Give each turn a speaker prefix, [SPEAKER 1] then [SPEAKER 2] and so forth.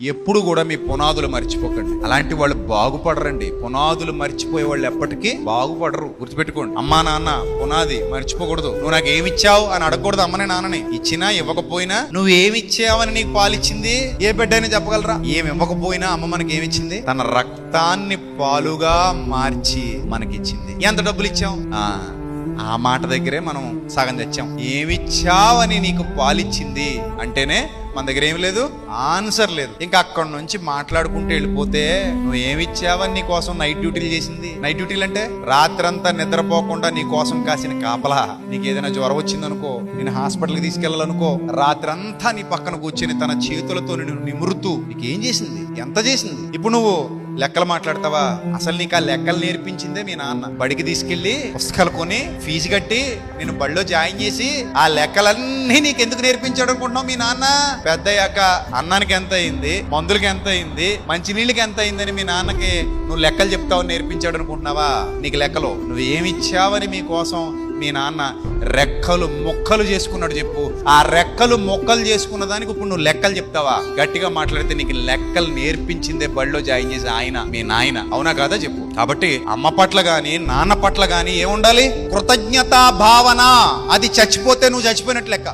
[SPEAKER 1] ఎప్పుడు కూడా మీ పునాదులు మర్చిపోకండి. అలాంటి వాళ్ళు బాగుపడరండి. పునాదులు మర్చిపోయే వాళ్ళు ఎప్పటికీ బాగుపడరు. గుర్తుపెట్టుకోండి. అమ్మా నాన్న పునాది మర్చిపోకూడదు. నువ్వు నాకు ఏమిచ్చావు అని అడగకూడదు. అమ్మని నాన్నని ఇచ్చినా ఇవ్వకపోయినా నువ్వు ఏమిచ్చావని నీకు పాలిచ్చింది ఏ బిడ్డ అని చెప్పగలరా? ఏమి ఇవ్వకపోయినా అమ్మ మనకి ఏమిచ్చింది? తన రక్తాన్ని పాలుగా మార్చి మనకిచ్చింది. ఎంత డబ్బులు ఇచ్చాం? ఆ మాట దగ్గరే మనం సగం తెచ్చాం. ఏమిచ్చావని నీకు పాలిచ్చింది అంటేనే మన దగ్గర ఏమి లేదు, ఆన్సర్ లేదు. ఇంకా అక్కడ నుంచి మాట్లాడుకుంటూ వెళ్ళిపోతే నువ్వు ఏమిచ్చావని నీ కోసం నైట్ డ్యూటీలు చేసింది. నైట్ డ్యూటీలు అంటే రాత్రంతా నిద్రపోకుండా నీ కోసం కాసిన కాపలా. నీకు ఏదైనా జ్వరం వచ్చిందనుకో, నేను హాస్పిటల్కి తీసుకెళ్ళాలనుకో, రాత్రంతా నీ పక్కన కూర్చొని తన చేతులతో నిన్ను నిమురుతూ నీకేం చేసింది, ఎంత చేసింది. ఇప్పుడు నువ్వు లెక్కలు మాట్లాడతావా? అసలు నీకు ఆ లెక్కలు నేర్పించిందే మీ నాన్న. బడికి తీసుకెళ్లి పుస్తకాలు కొని ఫీజు కట్టి నేను బడిలో జాయిన్ చేసి ఆ లెక్కలన్నీ నీకు ఎందుకు నేర్పించాడు అనుకుంటున్నావు? మీ నాన్న పెద్దయ్యాక అన్నానికి ఎంత అయింది, మందులకి ఎంత అయింది, మంచినీళ్ళకి ఎంత అయిందని మీ నాన్నకి నువ్వు లెక్కలు చెప్తావని నేర్పించాడు అనుకుంటున్నావా? నీకు లెక్కలు నువ్వు ఏమి ఇచ్చావని మీ కోసం మీ నాన్న రెక్కలు మొక్కలు చేసుకున్నాడు చెప్పు. ఆ రెక్కలు మొక్కలు చేసుకున్న దానికి ఇప్పుడు నువ్వు లెక్కలు చెప్తావా? గట్టిగా మాట్లాడితే నీకు లెక్కలు నేర్పించిందే బడిలో జాయిన్ చేసి ఆయన, మీ నాయన. అవునా కాదా చెప్పు. కాబట్టి అమ్మ పట్ల గాని నాన్న పట్ల గాని ఏముండాలి? కృతజ్ఞతా భావన. అది చచ్చిపోతే నువ్వు చచ్చిపోయినట్లు లెక్క.